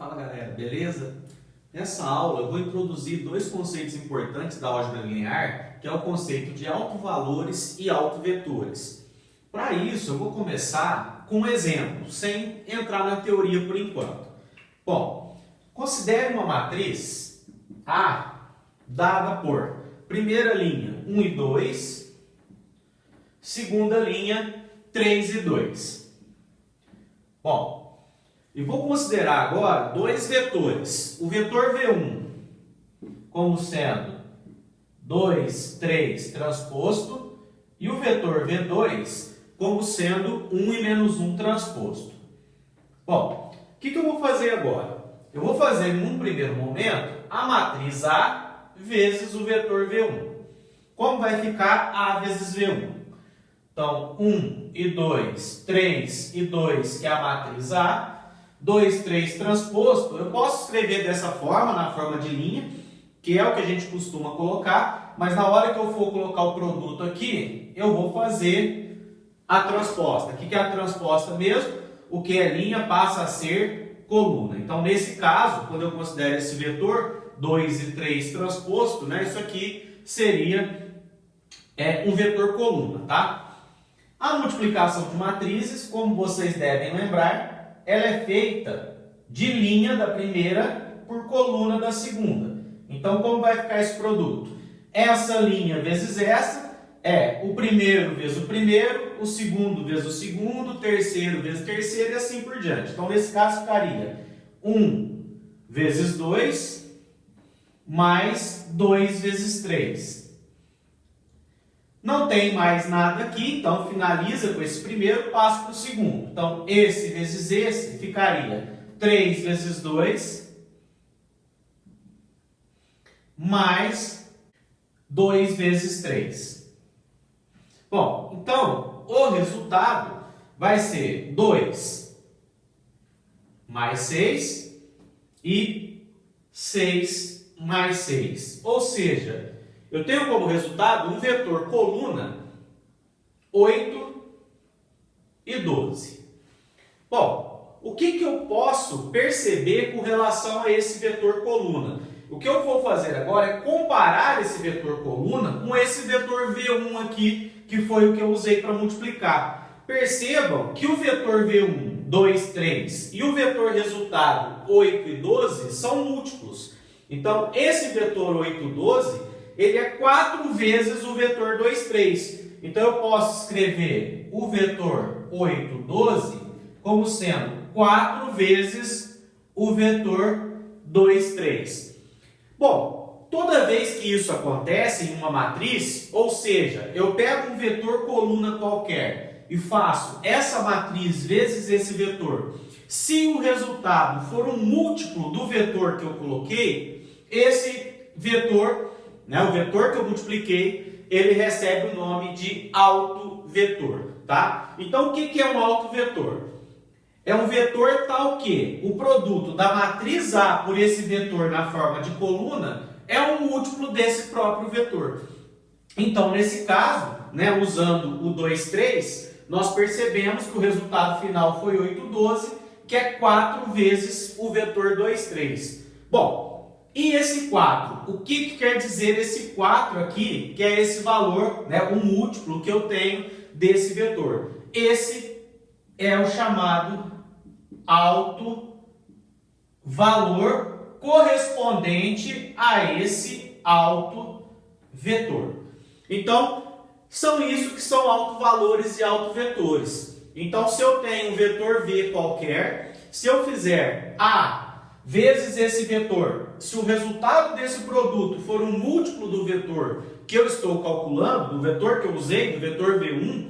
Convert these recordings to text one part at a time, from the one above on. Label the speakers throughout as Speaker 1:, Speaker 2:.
Speaker 1: Fala galera, beleza? Nessa aula eu vou introduzir dois conceitos importantes da álgebra linear, que é o conceito de autovalores e autovetores. Para isso eu vou começar com um exemplo, sem entrar na teoria por enquanto. Bom, considere uma matriz A dada por primeira linha 1 e 2, segunda linha 3 e 2. Bom, e vou considerar agora dois vetores. O vetor V1 como sendo 2, 3 transposto e o vetor V2 como sendo 1 e menos 1 transposto. Bom, o que eu vou fazer agora? Eu vou fazer, num primeiro momento, a matriz A vezes o vetor V1. Como vai ficar A vezes V1? Então, 1 e 2, 3 e 2, que é a matriz A. 2, 3 transposto, eu posso escrever dessa forma, na forma de linha, que é o que a gente costuma colocar, mas na hora que eu for colocar o produto aqui, eu vou fazer a transposta. O que é a transposta mesmo? O que é linha passa a ser coluna. Então, nesse caso, quando eu considero esse vetor, 2 e 3 transposto, né, isso aqui seria um vetor coluna, tá? A multiplicação de matrizes, como vocês devem lembrar, ela é feita de linha da primeira por coluna da segunda. Então, como vai ficar esse produto? Essa linha vezes essa é o primeiro vezes o primeiro, o segundo vezes o segundo, o terceiro vezes o terceiro e assim por diante. Então, nesse caso, ficaria 1 vezes 2 mais 2 vezes 3. Não tem mais nada aqui, então finaliza com esse primeiro, passa para o segundo. Então, esse vezes esse ficaria 3 vezes 2 mais 2 vezes 3. Bom, então, o resultado vai ser 2 mais 6 e 6 mais 6. Ou seja, eu tenho como resultado um vetor coluna 8 e 12. Bom, o que eu posso perceber com relação a esse vetor coluna? O que eu vou fazer agora é comparar esse vetor coluna com esse vetor V1 aqui, que foi o que eu usei para multiplicar. Percebam que o vetor V1, 2, 3 e o vetor resultado 8 e 12 são múltiplos. Então, esse vetor 8 e 12 ele é 4 vezes o vetor 2, 3. Então, eu posso escrever o vetor 8, 12 como sendo 4 vezes o vetor 2, 3. Bom, toda vez que isso acontece em uma matriz, ou seja, eu pego um vetor coluna qualquer e faço essa matriz vezes esse vetor, se o resultado for um múltiplo do vetor que eu coloquei, esse vetor, o vetor que eu multipliquei, ele recebe o nome de autovetor, tá? Então, o que é um autovetor? É um vetor tal que o produto da matriz A por esse vetor na forma de coluna é um múltiplo desse próprio vetor. Então, nesse caso, usando o 2, 3, nós percebemos que o resultado final foi 8, 12, que é 4 vezes o vetor 2, 3. Bom, e esse 4? O que quer dizer esse 4 aqui, que é esse valor, o múltiplo que eu tenho desse vetor? Esse é o chamado autovalor correspondente a esse autovetor. Então, são isso que são autovalores e autovetores. Então, se eu tenho um vetor V qualquer, se eu fizer A vezes esse vetor, se o resultado desse produto for um múltiplo do vetor que eu estou calculando, do vetor que eu usei, do vetor V1,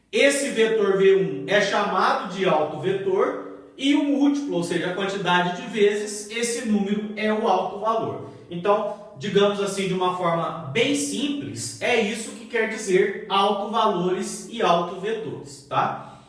Speaker 1: esse vetor V1 é chamado de autovetor e o múltiplo, ou seja, a quantidade de vezes, esse número é o autovalor. Então, digamos assim, de uma forma bem simples, é isso que quer dizer autovalores e autovetores, tá?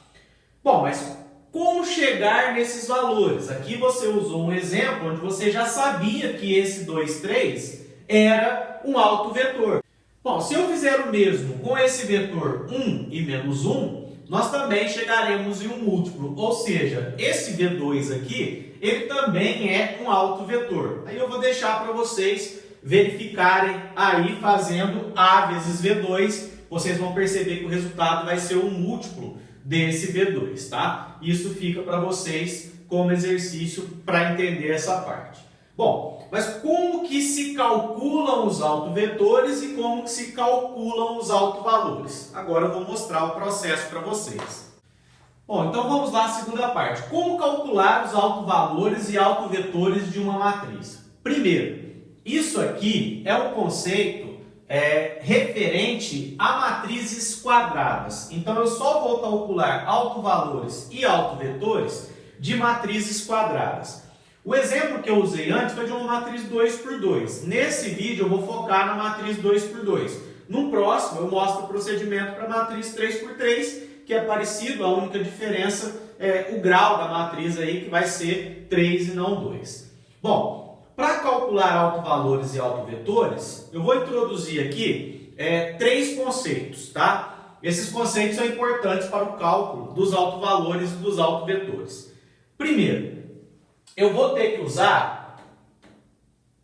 Speaker 1: Bom, mas como chegar nesses valores? Aqui você usou um exemplo onde você já sabia que esse 2, 3 era um autovetor. Bom, se eu fizer o mesmo com esse vetor 1 e menos 1, nós também chegaremos em um múltiplo. Ou seja, esse V2 aqui ele também é um autovetor. Aí eu vou deixar para vocês verificarem aí fazendo A vezes V2, vocês vão perceber que o resultado vai ser um múltiplo desse V2, tá? Isso fica para vocês como exercício para entender essa parte. Bom, mas como que se calculam os autovetores e como que se calculam os autovalores? Agora eu vou mostrar o processo para vocês. Bom, então vamos lá à segunda parte. Como calcular os autovalores e autovetores de uma matriz? Primeiro, isso aqui é um conceito referente a matrizes quadradas. Então eu só vou calcular autovalores e autovetores de matrizes quadradas. O exemplo que eu usei antes foi de uma matriz 2 por 2. Nesse vídeo eu vou focar na matriz 2 por 2. No próximo eu mostro o procedimento para a matriz 3 por 3, que é parecido, a única diferença é o grau da matriz aí, que vai ser 3 e não 2. Bom, para calcular autovalores e autovetores, eu vou introduzir aqui 3 conceitos, tá? Esses conceitos são importantes para o cálculo dos autovalores e dos autovetores. Primeiro, eu vou ter que usar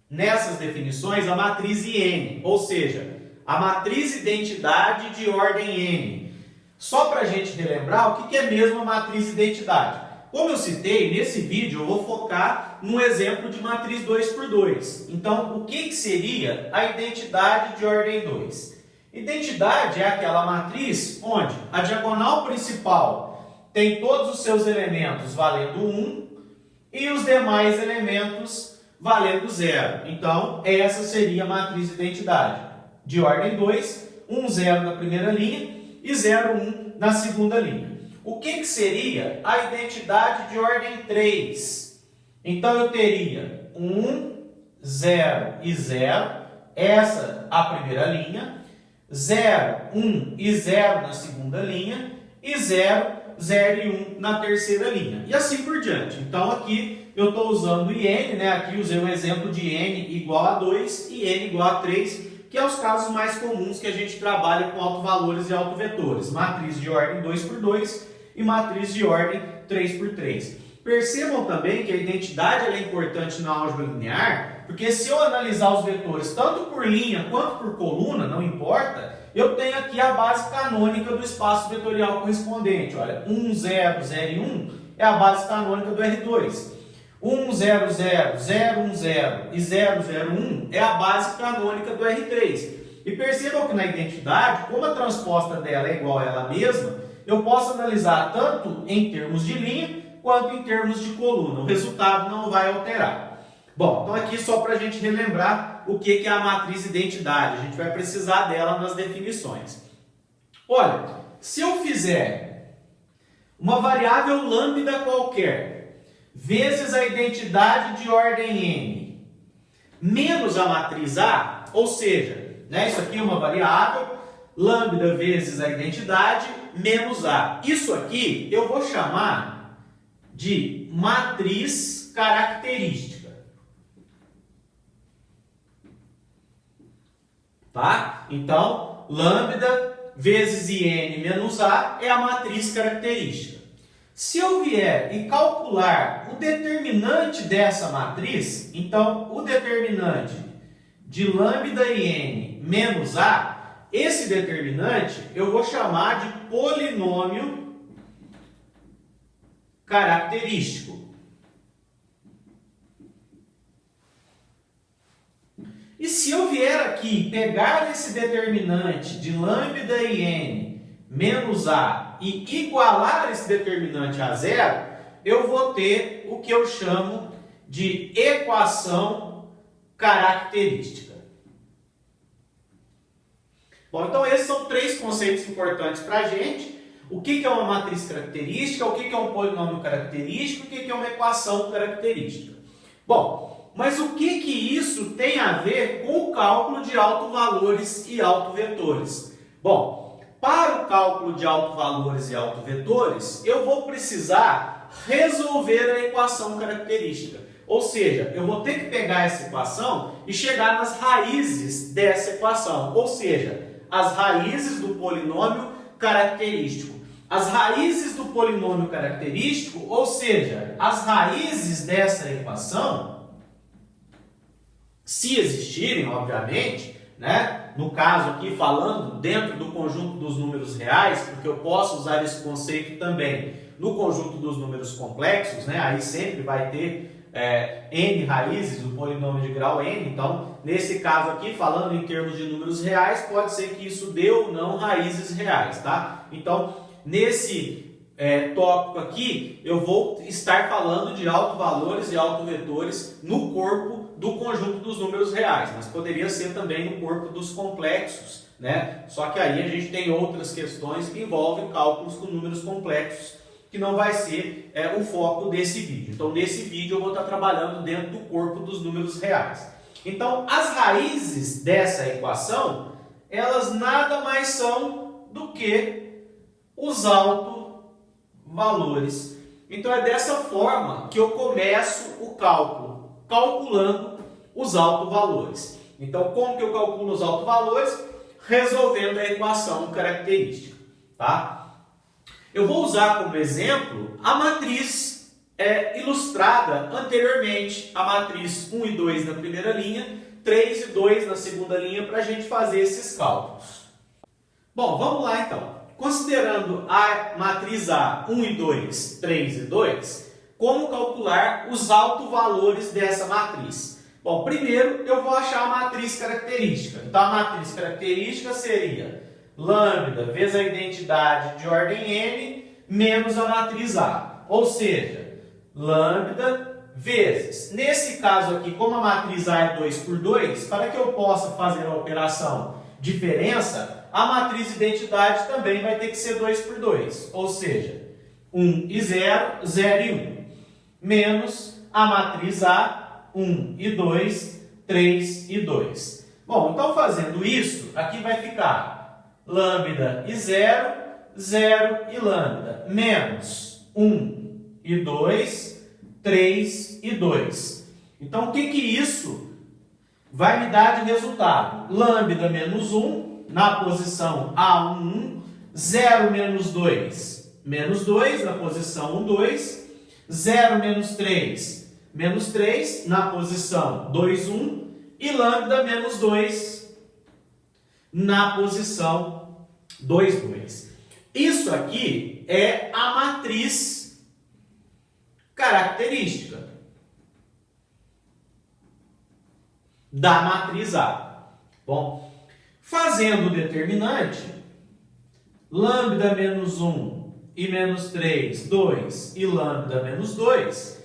Speaker 1: nessas definições a matriz IN, ou seja, a matriz identidade de ordem N. Só para a gente relembrar o que é mesmo a matriz identidade. Como eu citei, nesse vídeo eu vou focar no exemplo de matriz 2 por 2. Então, o que seria a identidade de ordem 2? Identidade é aquela matriz onde a diagonal principal tem todos os seus elementos valendo 1 e os demais elementos valendo 0. Então, essa seria a matriz identidade de ordem 2, 1, 0 na primeira linha e 0, 1 na segunda linha. O que seria a identidade de ordem 3? Então, eu teria 1, 0 e 0, essa a primeira linha, 0, 1 e 0 na segunda linha e 0, 0 e 1 na terceira linha. E assim por diante. Então, aqui eu estou usando IN, né? Aqui usei o exemplo de N igual a 2 e N igual a 3, que é os casos mais comuns que a gente trabalha com autovalores e autovetores. Matriz de ordem 2 por 2 e matriz de ordem 3 por 3. Percebam também que a identidade é importante na álgebra linear, porque se eu analisar os vetores tanto por linha quanto por coluna, não importa, eu tenho aqui a base canônica do espaço vetorial correspondente. Olha, 1, 0, 0 e 1 é a base canônica do R2. 1, 0, 0, 0, 1, 0 e 0, 0, 1 é a base canônica do R3. E percebam que na identidade, como a transposta dela é igual a ela mesma, eu posso analisar tanto em termos de linha quanto em termos de coluna. O resultado não vai alterar. Bom, então aqui só para a gente relembrar o que é a matriz identidade. A gente vai precisar dela nas definições. Olha, se eu fizer uma variável lambda qualquer vezes a identidade de ordem N menos a matriz A, ou seja, né, isso aqui é uma variável, lambda vezes a identidade menos A. Isso aqui eu vou chamar de matriz característica. Tá? Então, lambda vezes IN menos A é a matriz característica. Se eu vier e calcular o determinante dessa matriz, então o determinante de lambda IN menos A, esse determinante eu vou chamar de polinômio característico. E se eu vier aqui pegar esse determinante de lambda IN menos A e igualar esse determinante a zero, eu vou ter o que eu chamo de equação característica. Bom, então esses são 3 conceitos importantes para a gente. O que é uma matriz característica, o que é um polinômio característico, o que é uma equação característica. Bom, mas o que isso tem a ver com o cálculo de autovalores e autovetores? Bom, para o cálculo de autovalores e autovetores, eu vou precisar resolver a equação característica. Ou seja, eu vou ter que pegar essa equação e chegar nas raízes dessa equação. Ou seja, as raízes do polinômio característico. as raízes do polinômio característico, ou seja, as raízes dessa equação, se existirem, obviamente, né? No caso aqui falando dentro do conjunto dos números reais, porque eu posso usar esse conceito também no conjunto dos números complexos, né? Aí sempre vai ter n raízes do polinômio de grau n. Então, nesse caso aqui, falando em termos de números reais, pode ser que isso dê ou não raízes reais, tá? Então, nesse tópico aqui, eu vou estar falando de autovalores e autovetores no corpo do conjunto dos números reais, mas poderia ser também no corpo dos complexos, né? Só que aí a gente tem outras questões que envolvem cálculos com números complexos, que não vai ser o foco desse vídeo. Então, nesse vídeo eu vou estar trabalhando dentro do corpo dos números reais. Então, as raízes dessa equação, elas nada mais são do que os autovalores. Então, é dessa forma que eu começo o cálculo, calculando os autovalores. Então, como que eu calculo os autovalores? Resolvendo a equação característica, tá? Eu vou usar como exemplo a matriz ilustrada anteriormente, a matriz 1 e 2 na primeira linha, 3 e 2 na segunda linha, para a gente fazer esses cálculos. Bom, vamos lá então. Considerando a matriz A, 1 e 2, 3 e 2, como calcular os autovalores dessa matriz? Bom, primeiro eu vou achar a matriz característica. Então, a matriz característica seria lambda vezes a identidade de ordem n menos a matriz A. Ou seja, lambda vezes. Nesse caso aqui, como a matriz A é 2 por 2, para que eu possa fazer a operação diferença, a matriz identidade também vai ter que ser 2 por 2. Ou seja, 1 e 0, 0 e 1. Menos a matriz A, 1 e 2, 3 e 2. Bom, então fazendo isso, aqui vai ficar lambda e 0, 0 e lambda, menos 1 e 2, 3 e 2. Então, o que isso vai me dar de resultado? Lambda menos 1, na posição A1, 0 menos 2, menos 2, na posição 1, 2, 0 menos 3, menos 3, na posição 2, 1, e lambda menos 2, na posição 2, 2. Isso aqui é a matriz característica da matriz A. Bom, fazendo o determinante, lambda menos 1 e menos 3, 2 e lambda menos 2,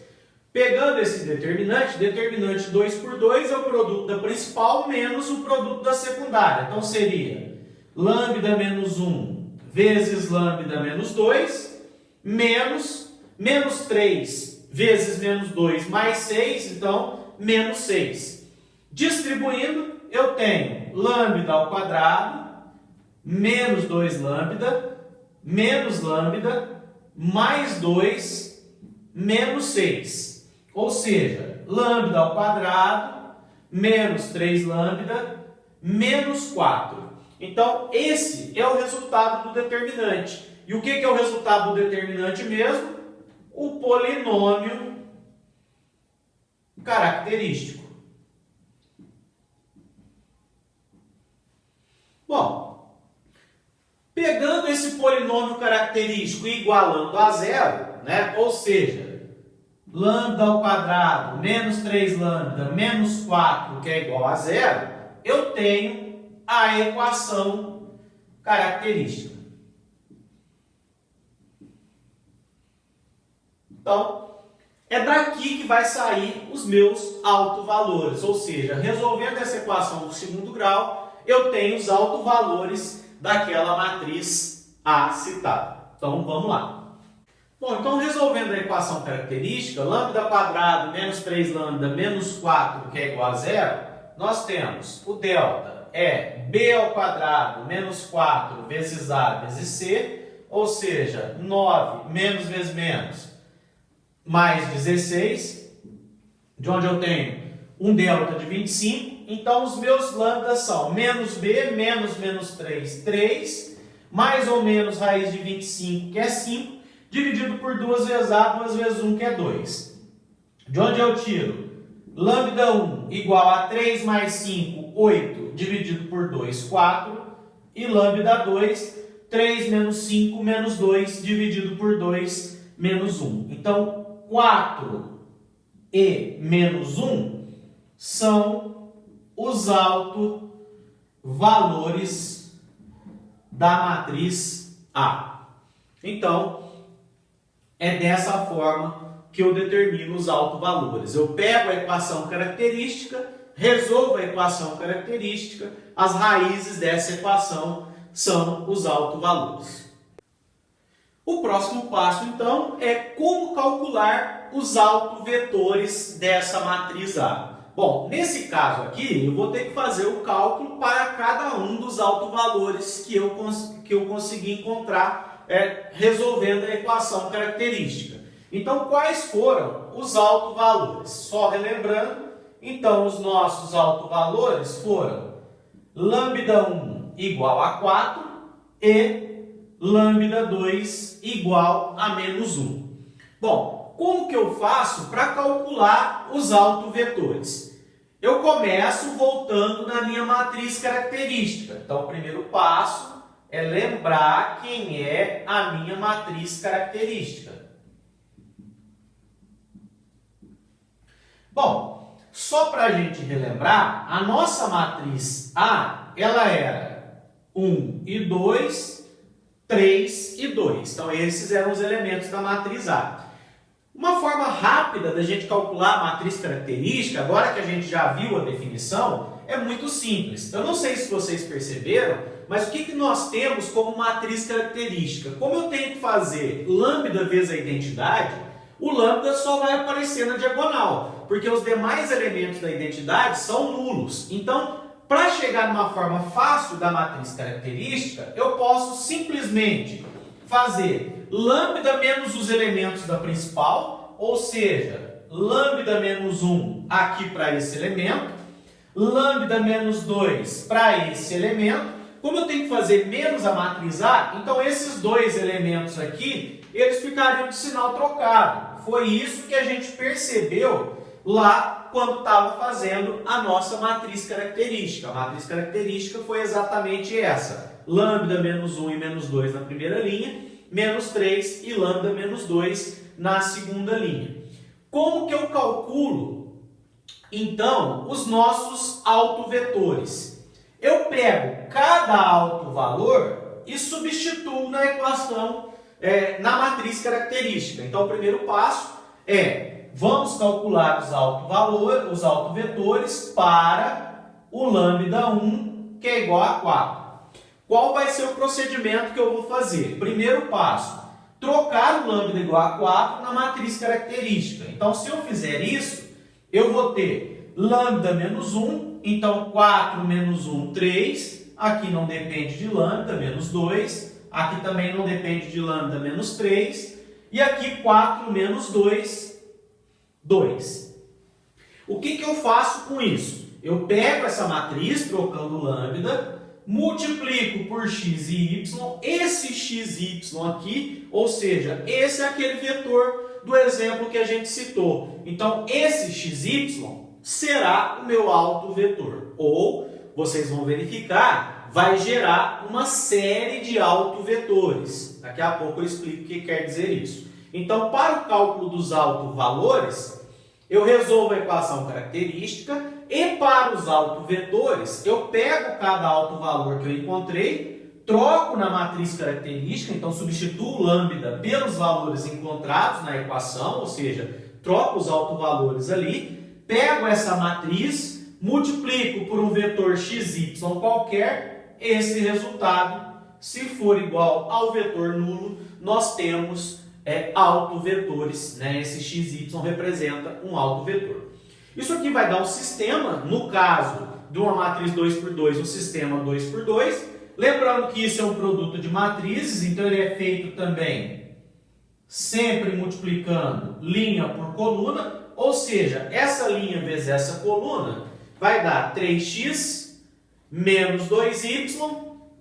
Speaker 1: pegando esse determinante 2 por 2 é o produto da principal menos o produto da secundária. Então, seria lambda menos 1 vezes lambda menos 2, menos 3 vezes menos 2 mais 6, então, menos 6. Distribuindo, eu tenho lambda ao quadrado, menos 2 lambda, menos lambda, mais 2, menos 6. Ou seja, lambda ao quadrado, menos 3 lambda, menos 4. Então, esse é o resultado do determinante. E o que é o resultado do determinante mesmo? O polinômio característico. Bom, pegando esse polinômio característico e igualando a zero, né? Ou seja, lambda ao quadrado menos 3 lambda menos 4, que é igual a zero, eu tenho a equação característica. Então, é daqui que vai sair os meus autovalores, ou seja, resolvendo essa equação do segundo grau, eu tenho os autovalores daquela matriz A citada. Então, vamos lá. Bom, então resolvendo a equação característica, lambda ao quadrado menos 3 lambda menos 4, que é igual a zero, nós temos o delta é b ao quadrado menos 4 vezes a vezes c, ou seja, 9 menos vezes menos, mais 16, de onde eu tenho um delta de 25, então os meus lambdas são menos b, menos 3, 3, mais ou menos raiz de 25, que é 5, dividido por 2 vezes A, 2 vezes 1, que é 2. De onde eu tiro? Lambda 1 igual a 3 mais 5, 8, dividido por 2, 4. E lambda 2, 3 menos 5 menos 2, dividido por 2, menos 1. Então, 4 e menos 1 são os autovalores da matriz A. Então, é dessa forma que eu determino os autovalores. Eu pego a equação característica, resolvo a equação característica, as raízes dessa equação são os autovalores. O próximo passo, então, é como calcular os autovetores dessa matriz A. Bom, nesse caso aqui, eu vou ter que fazer o cálculo para cada um dos autovalores que eu consegui encontrar resolvendo a equação característica. Então, quais foram os autovalores? Só relembrando, então, os nossos autovalores foram lambda 1 igual a 4 e lambda 2 igual a menos 1. Bom, como que eu faço para calcular os autovetores? Eu começo voltando na minha matriz característica. Então, o primeiro passo é lembrar quem é a minha matriz característica. Bom, só para a gente relembrar, a nossa matriz A, ela era 1 e 2, 3 e 2. Então, esses eram os elementos da matriz A. Uma forma rápida da gente calcular a matriz característica, agora que a gente já viu a definição, é muito simples. Eu não sei se vocês perceberam, mas o que nós temos como matriz característica? Como eu tenho que fazer lambda vezes a identidade, o lambda só vai aparecer na diagonal, porque os demais elementos da identidade são nulos. Então, para chegar numa forma fácil da matriz característica, eu posso simplesmente fazer lambda menos os elementos da principal, ou seja, lambda menos 1 aqui para esse elemento, lambda menos 2 para esse elemento. Como eu tenho que fazer menos a matriz A, então esses dois elementos aqui, eles ficariam de sinal trocado. Foi isso que a gente percebeu lá quando estava fazendo a nossa matriz característica. A matriz característica foi exatamente essa. Lambda menos 1 e menos 2 na primeira linha, menos 3 e lambda menos 2 na segunda linha. Como que eu calculo, então, os nossos autovetores? Eu pego cada autovalor e substituo na equação, na matriz característica. Então, o primeiro passo é, vamos calcular os autovetores para o lambda 1, que é igual a 4. Qual vai ser o procedimento que eu vou fazer? Primeiro passo, trocar o lambda igual a 4 na matriz característica. Então, se eu fizer isso, eu vou ter lambda menos 1, então 4 menos 1, 3. Aqui não depende de lambda, menos 2. Aqui também não depende de lambda, menos 3. E aqui 4 menos 2, 2. O que eu faço com isso? Eu pego essa matriz, trocando lambda, multiplico por x e y, esse x e y aqui, ou seja, esse é aquele vetor do exemplo que a gente citou. Então, esse x e y será o meu autovetor. Ou, vocês vão verificar, vai gerar uma série de autovetores. Daqui a pouco eu explico o que quer dizer isso. Então, para o cálculo dos autovalores, eu resolvo a equação característica e para os autovetores, eu pego cada autovalor que eu encontrei, troco na matriz característica, então substituo o lambda pelos valores encontrados na equação, ou seja, troco os autovalores ali, pego essa matriz, multiplico por um vetor xy qualquer, esse resultado, se for igual ao vetor nulo, nós temos autovetores, né? Esse xy representa um autovetor. Isso aqui vai dar um sistema, no caso de uma matriz 2x2, um sistema 2x2. Lembrando que isso é um produto de matrizes, então ele é feito também sempre multiplicando linha por coluna, ou seja, essa linha vezes essa coluna vai dar 3x menos 2y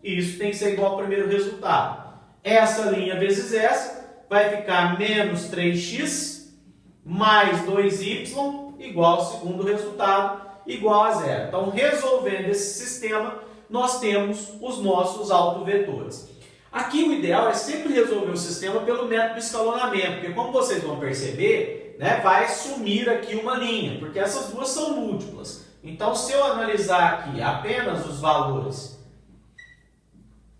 Speaker 1: e isso tem que ser igual ao primeiro resultado. Essa linha vezes essa vai ficar menos 3x mais 2y igual ao segundo resultado, igual a zero. Então, resolvendo esse sistema, nós temos os nossos autovetores. Aqui o ideal é sempre resolver o sistema pelo método de escalonamento, porque como vocês vão perceber, né, vai sumir aqui uma linha, porque essas duas são múltiplas. Então, se eu analisar aqui apenas os valores,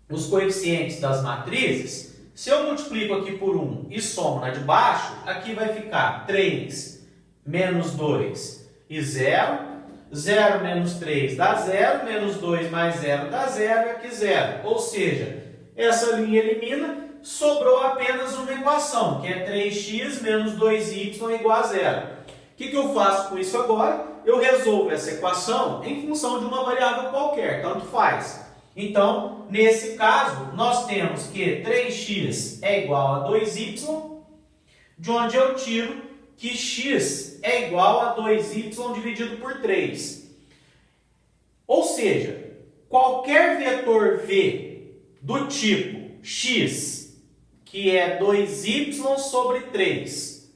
Speaker 1: os coeficientes das matrizes, se eu multiplico aqui por 1 e somo na de baixo, aqui vai ficar 3 menos 2 e 0. 0 menos 3 dá 0, menos 2 mais 0 dá 0 e aqui 0. Ou seja, essa linha elimina, sobrou apenas uma equação, que é 3x menos 2y igual a 0. O que eu faço com isso agora? Eu resolvo essa equação em função de uma variável qualquer, tanto faz. Então, nesse caso, nós temos que 3x é igual a 2y, de onde eu tiro que x é igual a 2y dividido por 3. Ou seja, qualquer vetor v do tipo x, que é 2y sobre 3,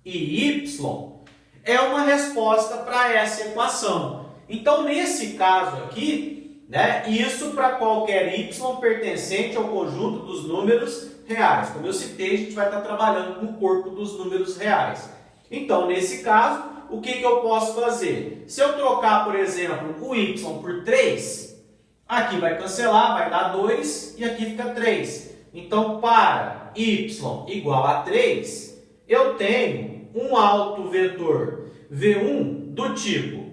Speaker 1: e y, é uma resposta para essa equação. Então, nesse caso aqui, né, isso para qualquer y pertencente ao conjunto dos números reais. Como eu citei, a gente vai estar trabalhando com o corpo dos números reais. Então, nesse caso, o que eu posso fazer? Se eu trocar, por exemplo, o y por 3, aqui vai cancelar, vai dar 2 e aqui fica 3. Então, para y igual a 3, eu tenho um autovetor V1 do tipo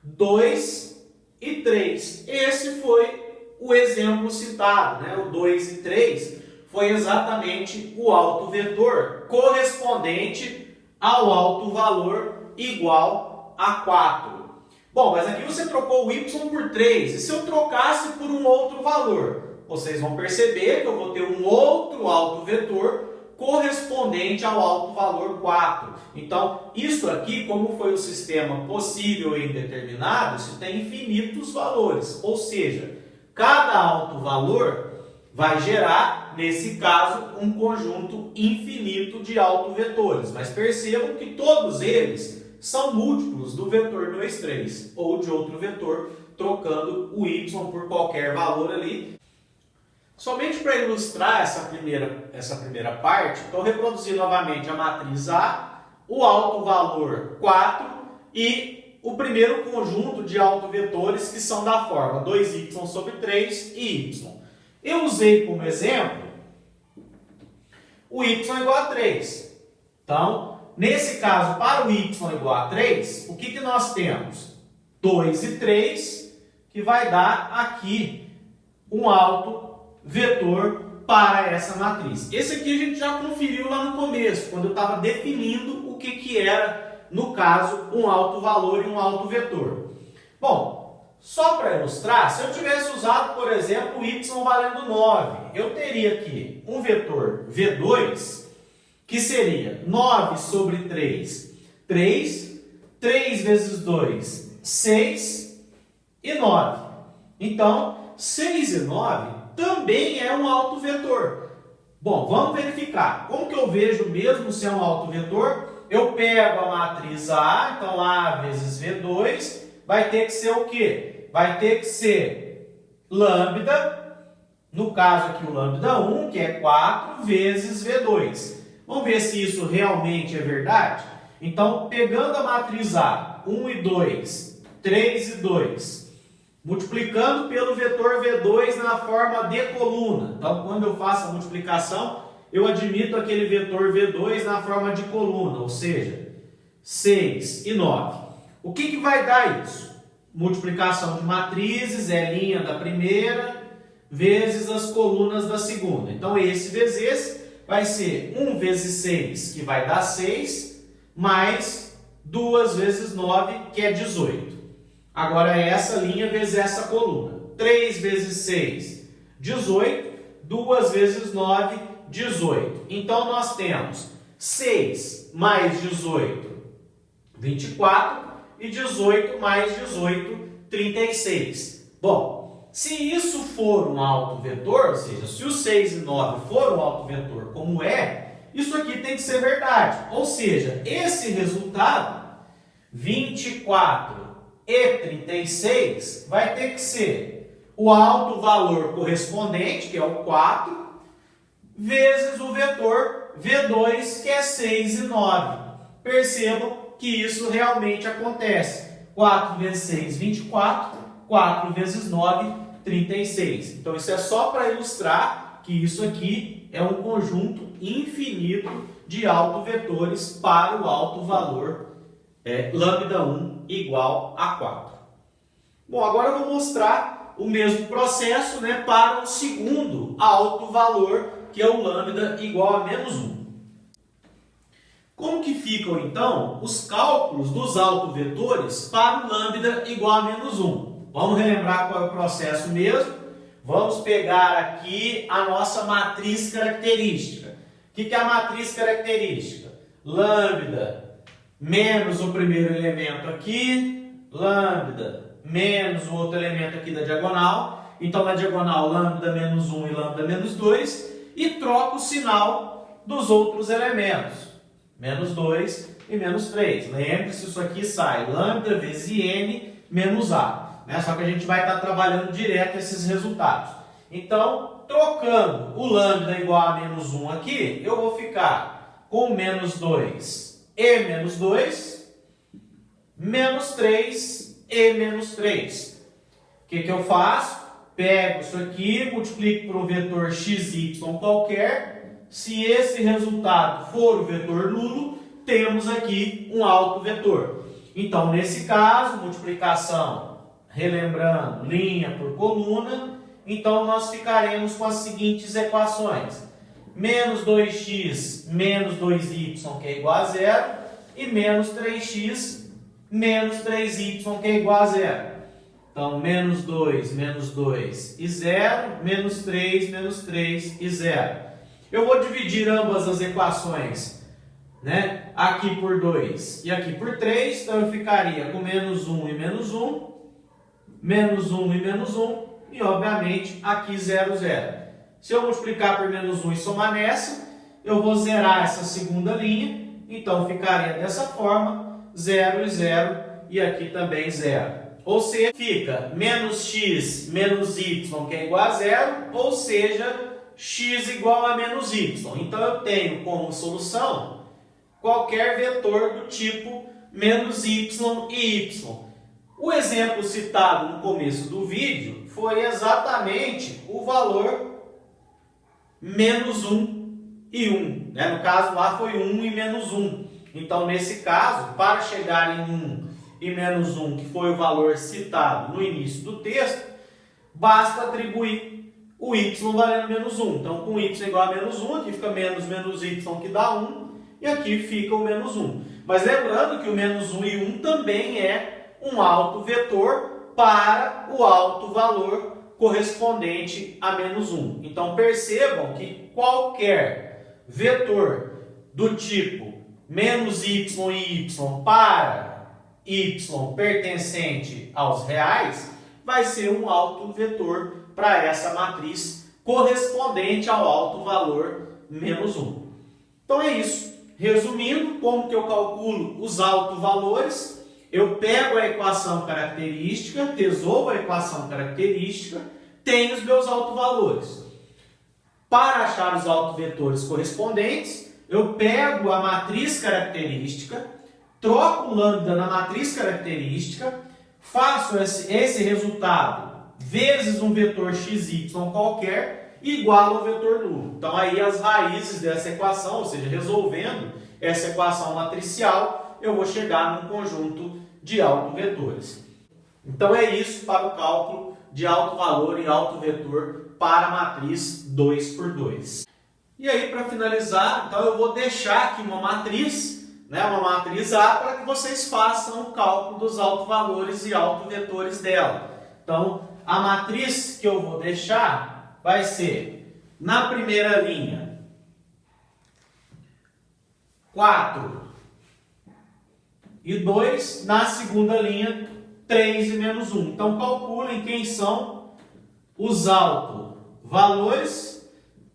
Speaker 1: 2 e 3. Esse foi o exemplo citado, né? O 2 e 3 foi exatamente o autovetor correspondente ao autovalor igual a 4. Bom, mas aqui você trocou o y por 3. E se eu trocasse por um outro valor? Vocês vão perceber que eu vou ter um outro autovetor correspondente ao autovalor 4. Então, isso aqui, como foi o sistema possível e indeterminado, isso tem infinitos valores. Ou seja, cada autovalor vai gerar, nesse caso, um conjunto infinito de autovetores. Mas percebam que todos eles são múltiplos do vetor 2, 3, ou de outro vetor, trocando o y por qualquer valor ali. Somente para ilustrar essa primeira parte, estou reproduzindo novamente a matriz A, o autovalor 4 e o primeiro conjunto de autovetores que são da forma 2y sobre 3 e y. Eu usei como exemplo o y igual a 3. Então, nesse caso, para o y igual a 3, o que nós temos? 2 e 3, que vai dar aqui um autovetor para essa matriz. Esse aqui a gente já conferiu lá no começo, quando eu estava definindo o que era, no caso, um autovalor e um autovetor. Bom, só para ilustrar, se eu tivesse usado, por exemplo, o y valendo 9, eu teria aqui um vetor V2, que seria 9 sobre 3, 3, 3 vezes 2, 6 e 9. Então, 6 e 9 também é um autovetor. Bom, vamos verificar. Como que eu vejo mesmo se é um autovetor? Eu pego a matriz A, então A vezes V2, vai ter que ser o quê? Vai ter que ser lambda, no caso aqui o lambda 1, que é 4 vezes V2. Vamos ver se isso realmente é verdade? Então, pegando a matriz A, 1 e 2, 3 e 2, multiplicando pelo vetor V2 na forma de coluna. Então, quando eu faço a multiplicação, eu admito aquele vetor V2 na forma de coluna, ou seja, 6 e 9. O que vai dar isso? Multiplicação de matrizes, é linha da primeira, vezes as colunas da segunda. Então, esse vezes esse vai ser 1 vezes 6, que vai dar 6, mais 2 vezes 9, que é 18. Agora, essa linha vezes essa coluna. 3 vezes 6, 18. 2 vezes 9, 18. Então, nós temos 6 mais 18, 24. E 18 mais 18, 36. Bom, se isso for um autovetor, ou seja, se o 6 e 9 for um autovetor como é, isso aqui tem que ser verdade. Ou seja, esse resultado, 24 e 36, vai ter que ser o autovalor correspondente, que é o 4, vezes o vetor V2, que é 6 e 9. Percebam que isso realmente acontece. 4 vezes 6, 24. 4 vezes 9, 36. Então, isso é só para ilustrar que isso aqui é um conjunto infinito de autovetores para o autovalor lambda 1 igual a 4. Bom, agora eu vou mostrar o mesmo processo, né, para o segundo autovalor, que é o lambda igual a menos 1. Como que ficam, então, os cálculos dos autovetores para o lambda igual a menos 1? Vamos relembrar qual é o processo mesmo. Vamos pegar aqui a nossa matriz característica. O que é a matriz característica? Lambda menos o primeiro elemento aqui, lambda menos o outro elemento aqui da diagonal. Então, na diagonal, lambda menos 1 e lambda menos 2. E troco o sinal dos outros elementos. Menos 2 e menos 3. Lembre-se, isso aqui sai lambda vezes n menos a. Só que a gente vai estar trabalhando direto esses resultados. Então, trocando o lambda igual a menos 1 aqui, eu vou ficar com menos 2 e menos 2, menos 3 e menos 3. O que eu faço? Pego isso aqui, multiplico por um vetor xy qualquer. Se esse resultado for o vetor nulo, temos aqui um autovetor. Então, nesse caso, multiplicação, relembrando, linha por coluna, então nós ficaremos com as seguintes equações. Menos 2x menos 2y, que é igual a 0, e menos 3x menos 3y, que é igual a 0. Então, menos 2 e 0, menos 3 e 0. Eu vou dividir ambas as equações, né? Aqui por 2 e aqui por 3, então eu ficaria com menos 1 e menos 1, menos 1 e menos 1, e obviamente aqui 0, 0. Se eu multiplicar por menos 1 e somar nessa, eu vou zerar essa segunda linha, então ficaria dessa forma, 0 e 0, e aqui também 0. Ou seja, fica menos x menos y, que é igual a 0, ou seja, x igual a menos y. Então, eu tenho como solução qualquer vetor do tipo menos y e y. O exemplo citado no começo do vídeo foi exatamente o valor menos 1 e 1. No caso lá foi 1 e menos 1. Então, nesse caso, para chegar em 1 e menos 1, que foi o valor citado no início do texto, basta atribuir o y valendo menos 1. Então, com y igual a menos 1, aqui fica menos y, que dá 1, e aqui fica o menos 1. Mas lembrando que o menos 1 e 1 também é um autovetor para o autovalor correspondente a menos 1. Então, percebam que qualquer vetor do tipo menos y e y para y pertencente aos reais vai ser um autovetor para essa matriz correspondente ao autovalor menos 1. Então é isso. Resumindo, como que eu calculo os autovalores? Eu pego a equação característica, resolvo a equação característica, tenho os meus autovalores. Para achar os autovetores correspondentes, eu pego a matriz característica, troco o lambda na matriz característica, faço esse resultado vezes um vetor xy qualquer igual ao vetor nulo. Então, aí as raízes dessa equação, ou seja, resolvendo essa equação matricial, eu vou chegar num conjunto de autovetores. Então, é isso para o cálculo de autovalor e autovetor para a matriz 2 por 2. E aí, para finalizar, então eu vou deixar aqui uma matriz A, para que vocês façam o cálculo dos autovalores e autovetores dela. Então, a matriz que eu vou deixar vai ser, na primeira linha, 4 e 2, na segunda linha, 3 e menos 1. Então, calculem quem são os autovalores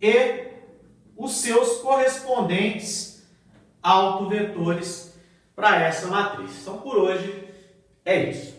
Speaker 1: e os seus correspondentes autovetores para essa matriz. Então, por hoje, é isso.